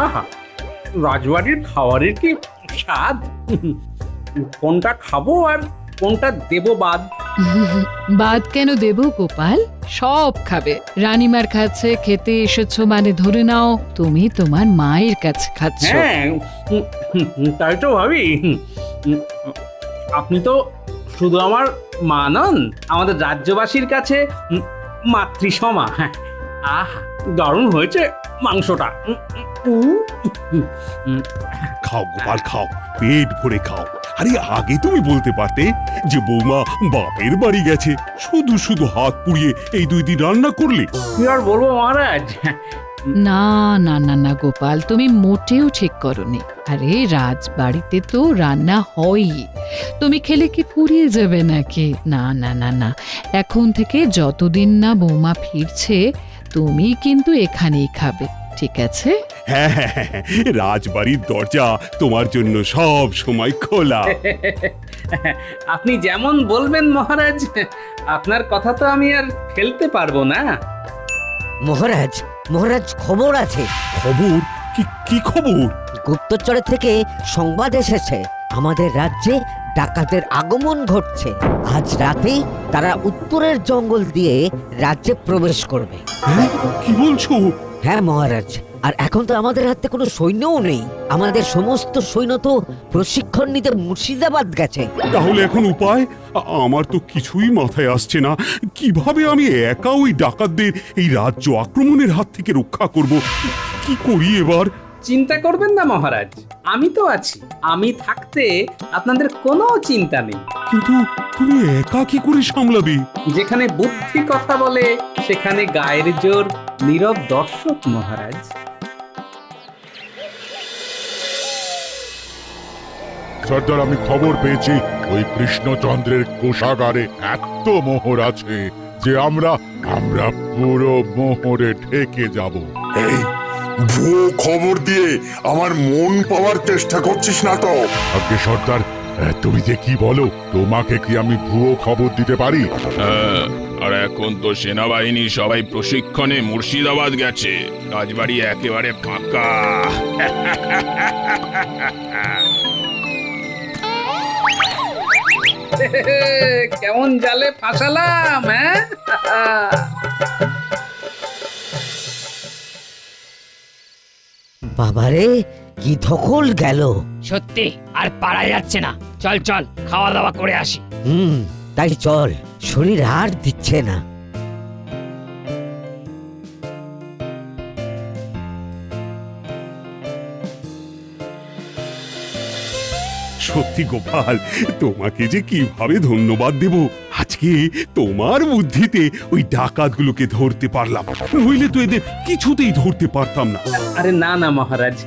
আহা, রাজবাড়ির খাবারের কি স্বাদ! কোনটা খাবো আর কোনটা দেবো বাদ? বাদ কেন দেব গোপাল? সব খাবে। রানীমার কাছে খেতে এসেছো মানে ধরে নাও তুমি তোমার মায়ের কাছে খাচ্ছ। হ্যাঁ, তাই তো ভাবি। আপনি তো শুধু আমার মা নন, আমাদের রাজ্যবাসীর কাছে মাতৃসমা। হ্যাঁ, আহা, দারুণ হয়েছে মাংসটা। খাও গোপাল খাও, পেট ভরে খাও। আরে আগে তুমি বলতে পারতে যে বৌমা বাপের বাড়ি গেছে, শুধু শুধু হাত পুড়িয়ে এই 2 দিন রান্না করলে। কি আর বলবো মহারাজ। না না না না গোপাল, তুমি মোটেও ঠিক করনি। আরে রাজবাড়িতে তো রান্না হয়ই, তুমি খেলে কি ফুরিয়ে যাবে নাকি? না না না না, এখন থেকে যতদিন না বৌমা ফিরছে তুমি কিন্তু এখানেই খাবে, ঠিক আছে? হ্যাঁ হ্যাঁ হ্যাঁ, রাজবাড়ির দরজা তোমার জন্য সব সময় খোলা। আপনি যেমন বলবেন মহারাজ, আপনার কথা তো আমি আর ফেলতে পারবো না। মহারাজ, মহারাজ খবর আছে। খবর? কি কি খবর? গুপ্তচরের থেকে সংবাদ এসেছে আমাদের রাজ্যে ডাকাতের আগমন ঘটছে। আজ রাতেই তারা উত্তরের জঙ্গল দিয়ে রাজ্যে প্রবেশ করবে। হ্যাঁ, কি বলছো? হ্যাঁ মহারাজ, আর এখন তো আমাদের হাতে কোনো সৈন্যও নেই। আমাদের সমস্ত সৈন্য তো প্রশিক্ষণ নিতে মুর্শিদাবাদ গেছে। তাহলে এখন উপায়? আমার তো কিছুই মাথায় আসছে না। কিভাবে আমি একা ওই ডাকাতদের এই রাজ্য আক্রমণের হাত থেকে রক্ষা করব? কি করি এবার? চিন্তা করবেন না মহারাজ, আমি তো আছি। আমি থাকতে আপনাদের কোনো চিন্তা নেই। কিন্তু তুমি একা কি করে সামলাবে? যেখানে বুদ্ধি কথা বলে সেখানে গায়ের জোর নীরব দর্শক মহারাজ। সর্দার, আমি খবর পেয়েছি ওই কৃষ্ণচন্দ্রের কোষাগারে এত মোহর আছে যে আমরা পুরো মোহরে ঠেকে যাব। এই ভুয়ো খবর দিয়ে আমার মন পাওয়ার চেষ্টা করছিস না তো? আগে সর্দার, তুমি যে কি বলো, তোমাকে কি আমি ভুয়ো খবর দিতে পারি? হ্যাঁ, আর এখন তো সেনাবাহিনী সবাই প্রশিক্ষণে মুর্শিদাবাদ গেছে, রাজবাড়ি একেবারে ফাঁকা। কেমন জালে ফাঁসালাম, হ্যাঁ? বাবারে, কি ধকল গেল! সত্যি আর পারা যাচ্ছে না। চল চল, খাওয়া দাওয়া করে আসি। তাই চল, শরীর আর দিচ্ছে না। সত্যি গোপাল, তোমাকে যে কিভাবে ধন্যবাদ দেব। আজকে তোমার বুদ্ধিতে ওই ডাকাতগুলোকে ধরতে পারলাম, নইলে তো এদের কিছুতেই ধরতে পারতাম না। আরে না না মহারাজ,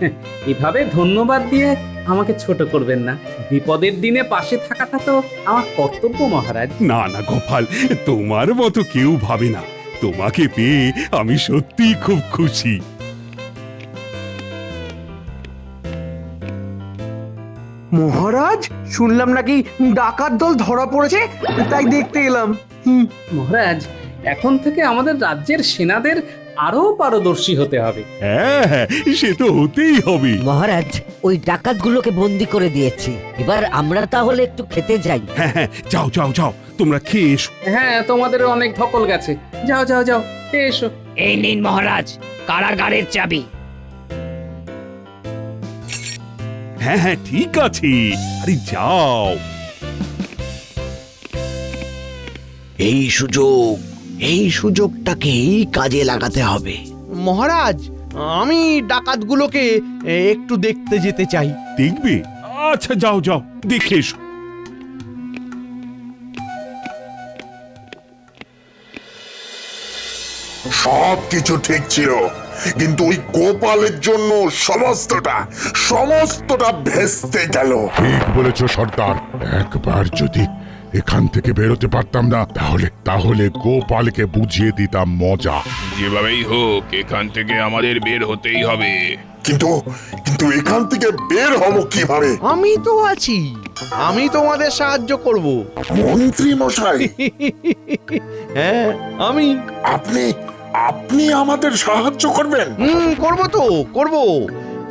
এভাবে ধন্যবাদ দিয়ে আমাকে ছোট করবেন না। বিপদের দিনে পাশে থাকাটা তো আমার কর্তব্য মহারাজ। না না গোপাল, তোমার মতো কেউ ভাবে না। তোমাকে পেয়ে আমি সত্যিই খুব খুশি। মহারাজ, শুনলাম নাকি ডাকাত দল ধরা পড়েছে, তাই দেখতে এলাম। মহারাজ, এখন থেকে আমাদের রাজ্যের সেনাদের আরো পারদর্শী হতে হবে। হ্যাঁ হ্যাঁ, সে তো হতেই হবে। মহারাজ, ওই ডাকাতগুলোকে বন্দি করে দিয়েছি। এবার আমরা তাহলে একটু খেতে যাই। হ্যাঁ হ্যাঁ, যাও যাও যাও, তোমরা খেয়ে এসো। হ্যাঁ, তোমাদের অনেক ধকল গেছে। যাও যাও যাও, খেয়ে এসো। এই নিন মহারাজ, কারাগারের চাবি। হ্যাঁ হ্যাঁ, ঠিক আছে, আরে যাও। এই সুযোগটাকেই কাজে লাগাতে হবে। মহারাজ, আমি ডাকাতগুলোকে একটু দেখতে যেতে চাই। দেখবে? আচ্ছা যাও যাও, দেখে এসো। সব কিছু ঠিক ছিল, কিন্তু ওই গোপালের জন্য সমস্তটা ভেস্তে গেল। ঠিক বলেছ সর্দার, একবার যদি এখান থেকে বেরোতে পারতাম না, তাহলে গোপালকে বুঝিয়ে দিতাম মজা। যেভাবেই হোক এখান থেকে আমাদের বের হতেই হবে। কিন্তু এখান থেকে বের হব কিভাবে? আমি তো আছি, আমি তোমাদের সাহায্য করব। মন্ত্রী মশাই? হ্যাঁ, আমি। আপনি আপনি আমাদের সাহায্য করবেন? করবো তো করব,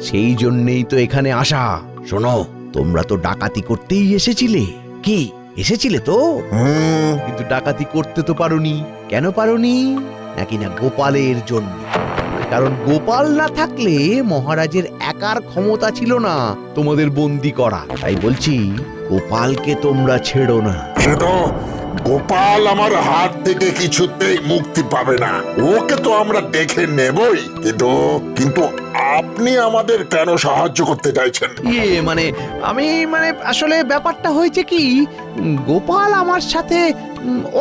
সেই জন্যেই তো এখানে আসা। শোনো, তোমরা তো ডাকাতি করতেই এসেছিলে, কি এসেছিলে তো? কিন্তু ডাকাতি করতে তো পারোনি। কেন পারোনি? নাকি না গোপালের জন্য। কারণ গোপাল না থাকলে মহারাজের একার ক্ষমতা ছিল না তোমাদের বন্দি করা। তাই বলছি, গোপালকে তোমরা ছেড়ো না। সে তো গোপাল আমার হাত থেকে কিছুতেই মুক্তি পাবে না, ওকে তো আমরা দেখে নেবই। কিন্তু কিন্তু আপনি আমাদের কেন সাহায্য করতে চাইছেন? আমি আসলে ব্যাপারটা হয়েছে কি, গোপাল আমার সাথে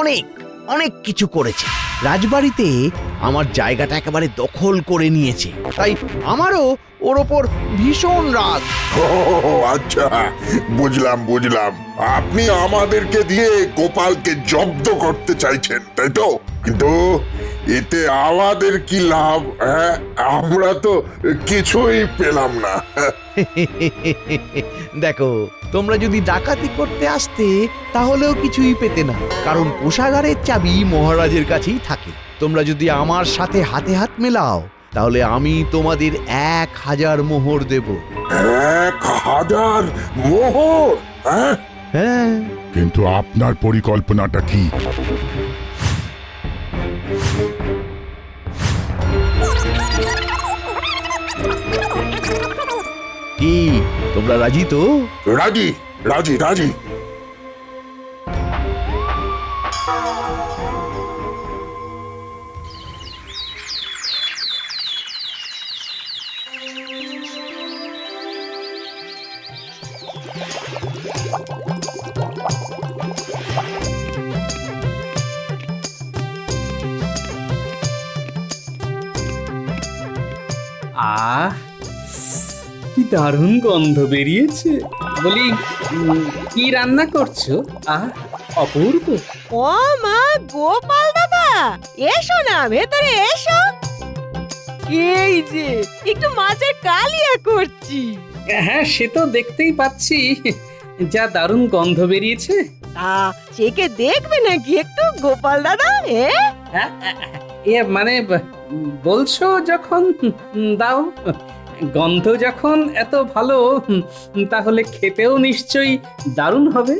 অনেক অনেক কিছু করেছে। রাজবাড়িতে আমার জায়গাটা একেবারে দখল করে নিয়েছে, তাই আমারও ওর ওপর ভীষণ রাগ। ও আচ্ছা, বুঝলাম বুঝলাম, আপনি আমাদেরকে দিয়ে গোপালকে জব্দ করতে চাইছেন, তাই তো? কিন্তু এতে আমাদের কি লাভ? হ্যাঁ, আমরা তো কিছুই পেলাম না। দেখো, তোমরা যদি ডাকাতি করতে আসতে তাহলেও কিছুই পেতে না, কারণ কোষাগারের চাবি মহারাজের কাছেই থাকে। তোমরা যদি আমার সাথে হাতে হাত মেলাও, তাহলে আমি তোমাদের 1000 মোহর দেব। 1000 মোহর? হ্যাঁ হ্যাঁ, কিন্তু আপনার পরিকল্পনাটা কি? কি তোমরা রাজি তো? রাজি রাজি রাজি। আহ, কি দারুণ গন্ধ বেরিয়েছে। বলি, কি রান্না করছো? আহ, অপূর্ব। ও মা, গোপাল দাদা, এসো না, ভেতরে এসো। এই যে একটু মাছের কালিয়া করছি। হ্যাঁ, সে তো দেখতেই পাচ্ছি, যা দারুণ গন্ধ বেরিয়েছে। তা চেকে দেখবে নাকি একটু গোপাল দাদা? মানে বলছো যখন, দাও। গন্ধ যখন এত ভালো, তাহলে খেতেও নিশ্চয়ই দারুণ হবে।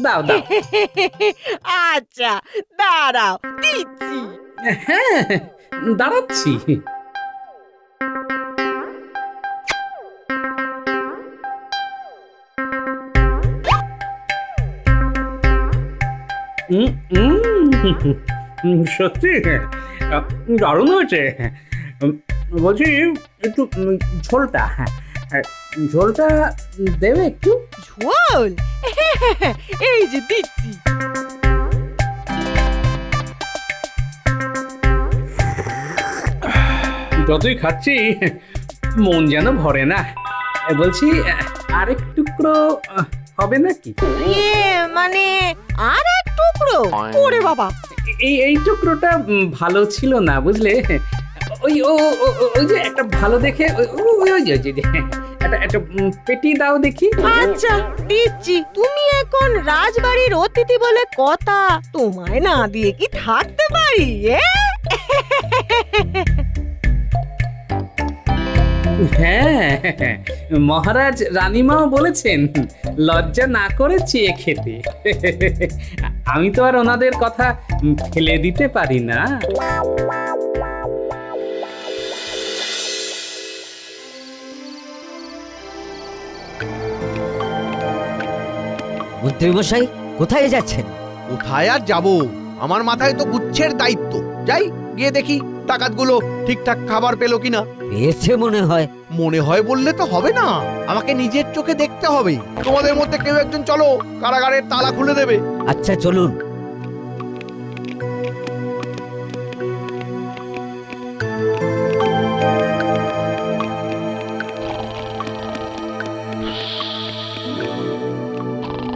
দাও দাও। আচ্ছা, দাঁড়াও, দিচ্ছি। হ্যাঁ, দাঁড়াচ্ছি। সত্যি দারুণ হয়েছে। বলছি, একটু ঝোলটা, ঝোলটা দেবে একটু? ঝোল? এই যে দিচ্ছি। যতই খাচ্ছি মন যেন ভরে না। বলছি, আরেক টুকরো হবে নাকি? মানে আর এক টুকরো? ওরে বাবা, এই টুকরোটা ভালো ছিল না, বুঝলে? ওই ওই যে একটা ভালো দেখে একটা পেটি দাও দেখি। আচ্ছা, দিচ্ছি। তুমি এখন রাজবাড়ির অতিথি বলে কথা, তোমায় না দিয়ে কি থাকতে পারি? হ্যাঁ, মহারাজ রানীমাও বলেছেন লজ্জা না করে চেয়ে খেতে। আমি তো আর ওনাদের কথা ফেলে দিতে পারি না। মন্ত্রী মশাই, কোথায় যাচ্ছেন? কোথায় আর যাবো, আমার মাথায় তো গুচ্ছের দায়িত্ব। যাই গিয়ে দেখি ডাকাতগুলো ঠিকঠাক খাবার পেলো কিনা। পেয়েছে মনে হয়। মনে হয় বললে তো হবে না, আমাকে নিজের চোখে দেখতে হবে। তোমাদের মধ্যে কেউ একজন চলো, কারাগারের তালা খুলে দেবে। আচ্ছা, চলুন।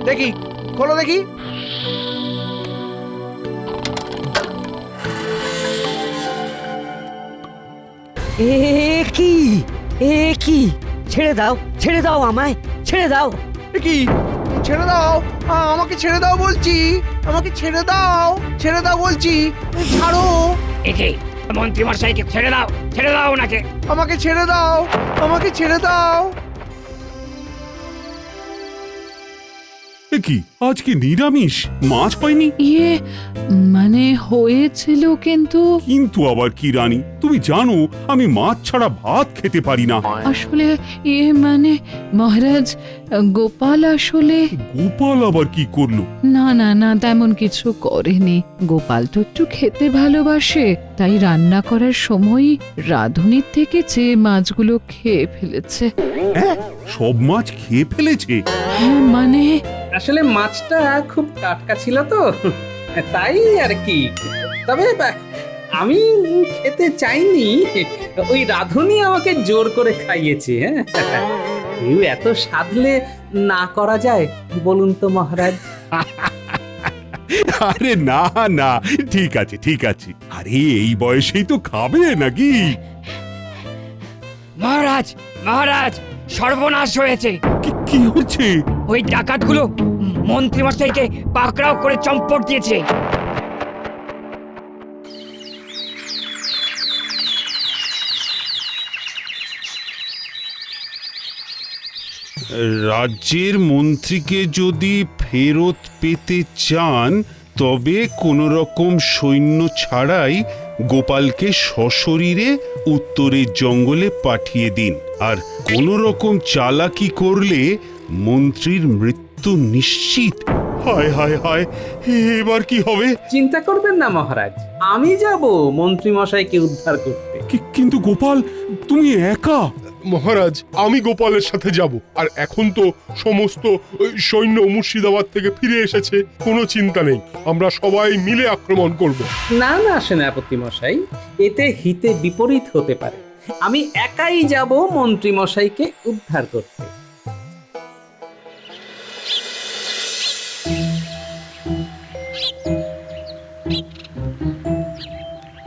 দেখি, খোলো দেখি। কি কি? ছেড়ে দাও, ছেড়ে দাও আমায়, ছেড়ে দাও। কি? ছেড়ে দাও, আমাকে ছেড়ে দাও বলছি, আমাকে ছেড়ে দাও, ছেড়ে দাও বলছি। ছাড়ো, একে মন্ত্রী মশাইকে ছেড়ে দাও ওনাকে। আমাকে ছেড়ে দাও, আমাকে ছেড়ে দাও। এ কি আজকে নিরামিষ? মাছ পাইনি? ইয়ে মানে হয়েছিল কিন্তু কিন্তু আবার কি রানী, তুমি জানো আমি মাছ ছাড়া ভাত খেতে পারি না। আসলে ইয়ে মানে মহারাজ, গোপাল আসলে গোপাল আবার কি করলো? না না না তেমন কিছু করেনি। গোপাল তো একটু খেতে ভালোবাসে, তাই রান্না করার সময় রাঁধুনির থেকে যে মাছগুলো খেয়ে ফেলেছে। হ্যাঁ, সব মাছ খেয়ে ফেলেছে? মানে আসলে মাছটা খুব টাটকা ছিল তো, তাই আর কি। তবে আমি খেতে চাইনি, ওই রাঁধুনি আমাকে জোর করে খাইয়েছে। হ্যাঁ, কেউ এত সাধলে না করা যায় বলুন তো মহারাজ? আরে না না, ঠিক আছে ঠিক আছে। আরে এই বয়সেই তো খাবে নাকি? মহারাজ মহারাজ, সর্বনাশ হয়েছে। কি হচ্ছে? ওই ডাকাতগুলো মন্ত্রী মশাইকে পাকড়াও করে চম্পট দিয়েছে। রাজ্যের মন্ত্রীকে যদি ফেরত পেতে চান তবে কোনো রকম সৈন্য ছাড়াই গোপালকে সশরীরে উত্তরের জঙ্গলে পাঠিয়ে দিন। আর কোনো রকম চালাকি করলে মন্ত্রীর মৃত্যু নিশ্চিত। হায় হায় হায়, এবার কি হবে? চিন্তা করবেন না মহারাজ, আমি যাব মন্ত্রী মশাইকে উদ্ধার করতে। কিন্তু গোপাল, তুমি একা? মহারাজ, আমি গোপালের সাথে যাব। আর এখন তো সমস্ত সৈন্য মুর্শিদাবাদ থেকে ফিরে এসেছে, কোনো চিন্তা নেই, আমরা সবাই মিলে আক্রমণ করব। না না সেনাপতি মশাই, এতে হিতে বিপরীত হতে পারে। আমি একাই যাব মন্ত্রী মশাইকে উদ্ধার করতে।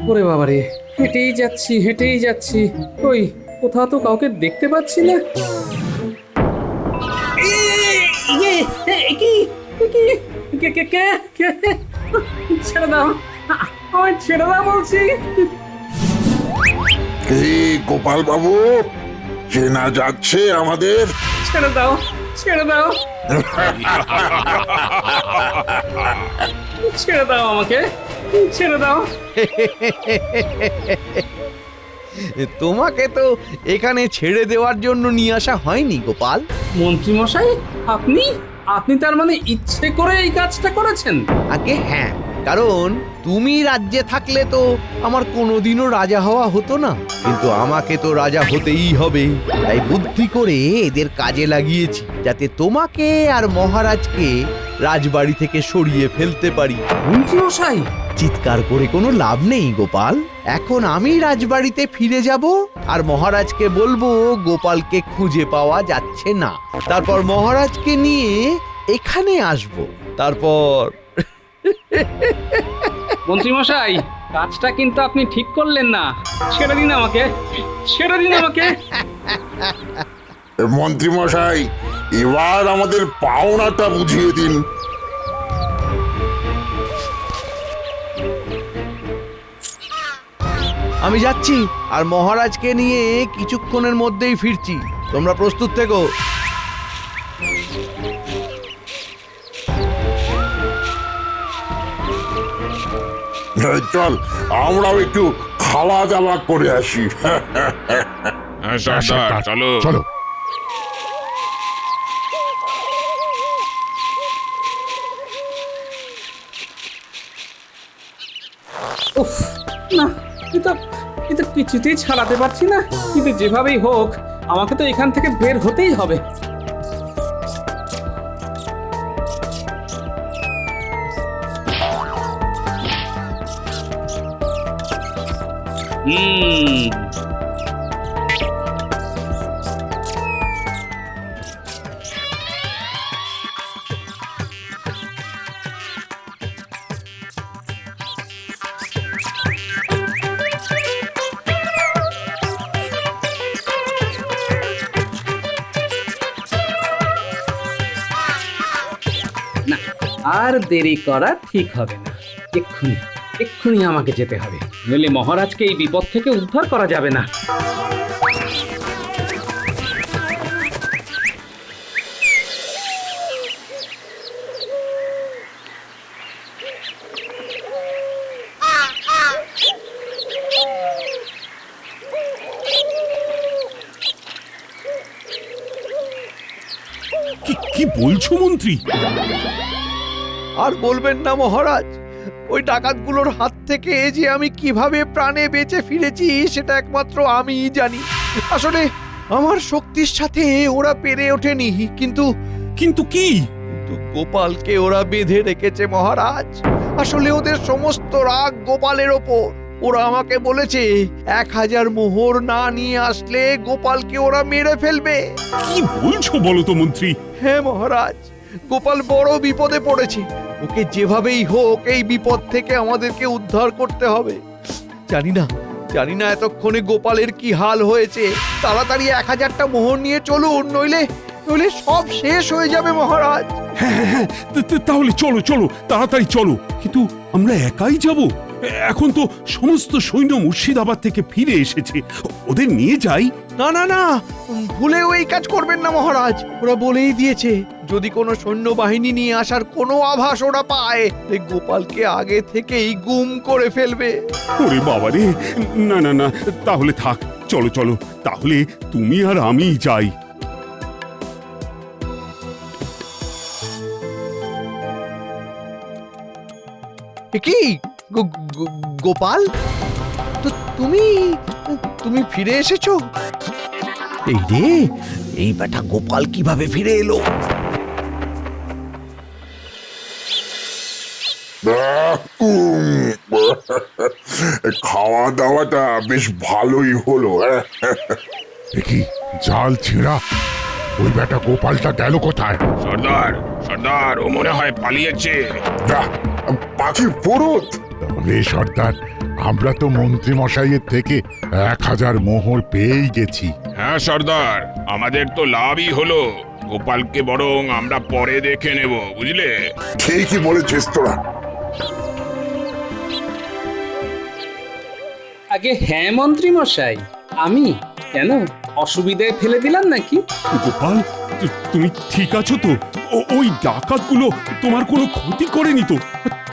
ওরে বাবারে, হেঁটেই যাচ্ছি, কই কোথাও তো কাউকে দেখতে পাচ্ছি না। ছেড়ে দাও, আমায় ছেড়ে দাও বলছি। কি গোপাল বাবু, চেনা যাচ্ছে আমাদের? ছেড়ে দাও, ছেড়ে দাও, ছেড়ে দাও আমাকে, ছেড়ে দাও। তোমাকে তো এখানে ছেড়ে দেওয়ার জন্য নিয়ে আসা হয়নি গোপাল। মন্ত্রী মশাই, আপনি তার মানে ইচ্ছে করে এই কাজটা করেছেন? আগে হ্যাঁ, কারণ তুমি রাজ্যে থাকলে তো আমার কোনোদিনও রাজা হওয়া হতো না, কিন্তু আমাকে তো রাজা হতেই হবে। তাই বুদ্ধি করে এদের কাজে লাগিয়েছি, যাতে তোমাকে আর মহারাজকে রাজবাড়ি থেকে সরিয়ে ফেলতে পারি। মন্ত্রী মশাই, চিৎকার করে কোনো লাভ নেই গোপাল। এখন আমি রাজবাড়িতে ফিরে যাব আর মহারাজকে বলবো গোপালকে খুঁজে পাওয়া যাচ্ছে না। তারপর মহারাজকে নিয়ে এখানে আসব। তারপর মন্ত্রী মশাই, কাজটা কিন্তু আপনি ঠিক করলেন না। ছেড়ে দিন আমাকে, ছেড়ে দিন আমাকে। মন্ত্রী মশাই, এবার আমাদের পাওনাটা বুঝিয়ে দিন। আমি যাচ্ছি আর মহারাজকে নিয়ে কিছুক্ষণের মধ্যেই ফিরছি, তোমরা প্রস্তুত থেকো। চল, আমরাও একটু খাওয়া দাওয়া করে আসি। হ্যাঁ সর্দার, চলো চলো। উফ, না, এটা কিছুতেই ছাড়াতে পারছি না। কিন্তু যেভাবেই হোক আমাকে তো এখান থেকে বের হতেই হবে। না, আর দেরি করা ঠিক হবে না। এক্ষুনি এক্ষুনি আমাকে যেতে হবে, নইলে মহারাজকে এই বিপদ থেকে উদ্ধার করা যাবে না। কি বলছো মন্ত্রী? আর বলবেন না মহারাজ, ওই ডাকাতগুলোর হাত থেকে যে আমি কিভাবে প্রাণে বেঁচে ফিরেছি সেটা একমাত্র আমিই জানি। আসলে আমার শক্তির সাথে ওরা পেরে ওঠেনি, কিন্তু কিন্তু কি? গোপালকে ওরা বেঁধে রেখেছে মহারাজ। আসলে ওদের সমস্ত রাগ গোপালের ওপর। ওরা আমাকে বলেছে 1000 মোহর না নিয়ে আসলে গোপালকে ওরা মেরে ফেলবে। কি বলছো বলো তো মন্ত্রী? হ্যাঁ মহারাজ, গোপাল বড় বিপদে পড়েছে। ওকে যেভাবেই হোক এই বিপদ থেকে আমাদেরকে উদ্ধার করতে হবে। জানি না এতক্ষণে গোপালের কি হাল হয়েছে। তাড়াতাড়ি 1000টা মোহর নিয়ে চলুন, নইলে সব শেষ হয়ে যাবে মহারাজ। হ্যাঁ, তাহলে চলো তাড়াতাড়ি চলো। কিন্তু আমরা একাই যাব? এখন তো সমস্ত সৈন্য মুর্শিদাবাদ থেকে ফিরে এসেছে, ওদের নিয়ে যাই। না, ভুলেও এই কাজ করবেন না মহারাজ। ওরা বলেই দিয়েছে যদি কোনো সৈন্যবাহিনী নিয়ে আসার কোনো আভাস ওরা পায়, গোপালকে আগে থেকেই গুম করে ফেলবে। ওরে বাবা রে, না, তাহলে থাক, চলো, তাহলে তুমি আর আমি যাই। কি গোপাল, তুমি ফিরে এসেছো? এই রে, এই বেটা গোপাল কিভাবে ফিরে এলো? খাওয়া দাওয়াটা বেশ ভালোই হলো। দেখি জাল ছেঁড়া, ওই বেটা গোপালটা গেল কোথায়? সর্দার ও মনে হয় পালিয়েছে। পাখির পুরুত। তবে সর্দার, আমরা তো মন্ত্রী মশাইয়ের থেকে 1000 মোহর পেয়েই গেছি। হ্যাঁ সর্দার, আমাদের তো লাভই হলো। গোপালকে বরং আমরা পরে দেখে নেব, বুঝলে? ঠিকই বলেছিস তোরা। আগে হ্যাঁ মন্ত্রী মশাই, আমি কেন অসুবিধায় ফেলে দিলাম নাকি? গোপাল, তুমি ঠিক আছো তো? ওই ডাকাতগুলো তোমার কোনো ক্ষতি করেনি তো?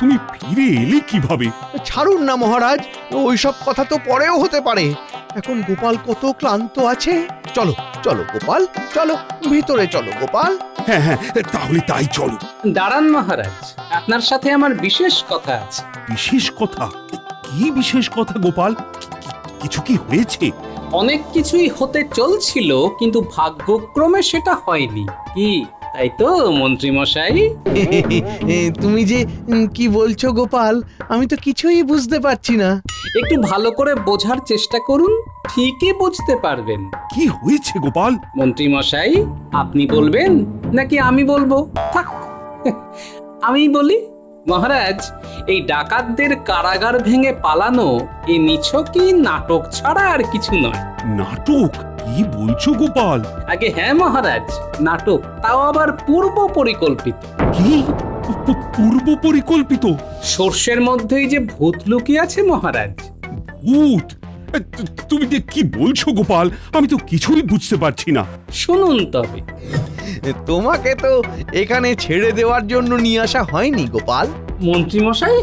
তুমি ফিরে এলে কিভাবে? ছাড়ুন না মহারাজ, ওইসব কথা তো পরেও হতে পারে। এখন গোপাল কত ক্লান্ত আছে। চলো গোপাল, চলো ভিতরে চলো গোপাল। হ্যাঁ, তাহলে তাই চলো। দাঁড়ান মহারাজ, আপনার সাথে আমার বিশেষ কথা আছে। বিশেষ কথা? কি বিশেষ কথা গোপাল? কিছু কি হয়েছে? অনেক কিছুই হতে চলছিল, কিন্তু ভাগ্যক্রমে সেটা হয়নি। কি তাই তো মন্ত্রী মশাই? তুমি যে কি বলছো গোপাল, আমি তো কিছুই বুঝতে পারছি না। একটু ভালো করে বোঝার চেষ্টা করুন, ঠিকই বুঝতে পারবেন। কি হয়েছে গোপাল? মন্ত্রী মশাই, আপনি বলবেন নাকি আমি বলবো? থাক, আমি বলি। মহারাজ, এই ডাকাতদের কারাগার ভেঙে পালানো এই নিছকই নাটক ছাড়া আর কিছু নয়। নাটক? কি বলছো গোপাল? আগে হ্যাঁ মহারাজ, নাটক, তাও আবার পূর্ব পরিকল্পিত। কি পূর্ব পরিকল্পিত? সর্ষের মধ্যেই যে ভূত লুকিয়ে আছে মহারাজ। ভূত? তুমি যে কি বলছো গোপাল, আমি তো কিছুই বুঝতে পারছি না। শুনুন তবে। তোমাকে তো এখানে ছেড়ে দেওয়ার জন্য নিয়ে আসা হয়নি গোপাল। মন্ত্রী মশাই,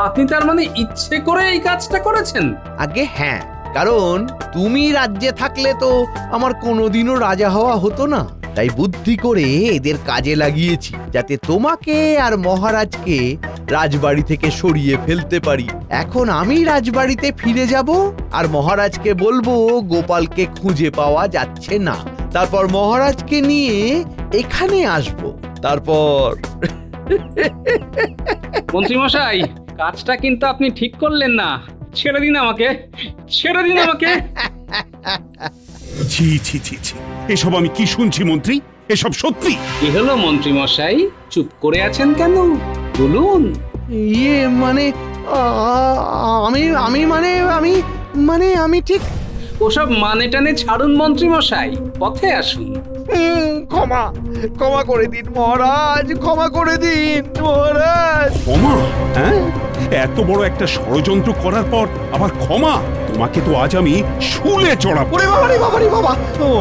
আপনি তার মানে ইচ্ছে করে এই কাজটা করেছেন? আগে হ্যাঁ, কারণ তুমি রাজ্যে থাকলে তো আমার কোনোদিনও রাজা হওয়া হতো না। তাই বুদ্ধি করে এদের কাজে লাগিয়েছি, যাতে তোমাকে আর মহারাজকে রাজবাড়ি থেকে সরিয়ে ফেলতে পারি। এখন আমি রাজবাড়িতে ফিরে যাব আর মহারাজকে বলবো গোপালকে খুঁজে পাওয়া যাচ্ছে না। তারপর মহারাজকে নিয়ে এখানে আসব। তারপর মন্ত্রী মশাই, কাজটা কিন্তু আপনি ঠিক করলেন না। ছেড়ে দিন আমাকে। ছি, এসব আমি কি শুনছি মন্ত্রী? এসব সত্যি? কি হলো মন্ত্রী মশাই, চুপ করে আছেন কেন? বলুন। মানে আমি ঠিক ওসব মানে টানে ছাড়ুন মন্ত্রী মশাই, পথে আসুন। ক্ষমা করে দিন মহারাজ, ক্ষমা করে দিন মহারাজ। ক্ষমা? হ্যাঁ, এত বড় একটা ষড়যন্ত্র করার পর আবার ক্ষমা? তোমাকে তো আজ আমি শুলে চড়াবো। ওরে বাবা রে বাবা রে বাবা,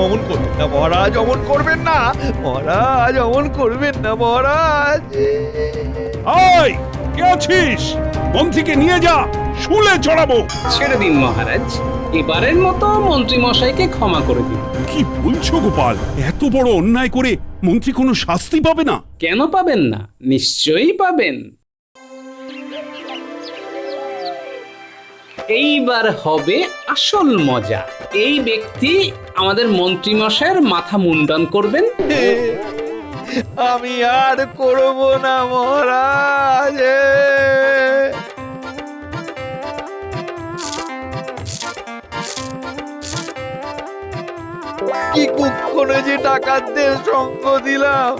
অমন করবেন না মহারাজ, অমন করবেন না মহারাজ, অমন করবেন না মহারাজ। আয়, কে আছিস? মন্ত্রীকে নিয়ে যা, শুলে চড়াবো। ছেড়ে দিন মহারাজ, এবারের মতো মন্ত্রী মশাইকে ক্ষমা করে দিন। কি বলছো গোপাল? এত বড় অন্যায় করে মন্ত্রী কোনো শাস্তি পাবে না? কেন পাবেন না? নিশ্চয়ই পাবেন। এইবার হবে আসল মজা। এই ব্যক্তি আমাদের মন্ত্রী মশাইয়ের মাথা মুন্ডন করবেন। আমি আর করব না মহারাজ। কি কুক্ষণে যে ডাকাতদের সঙ্গ দিলাম।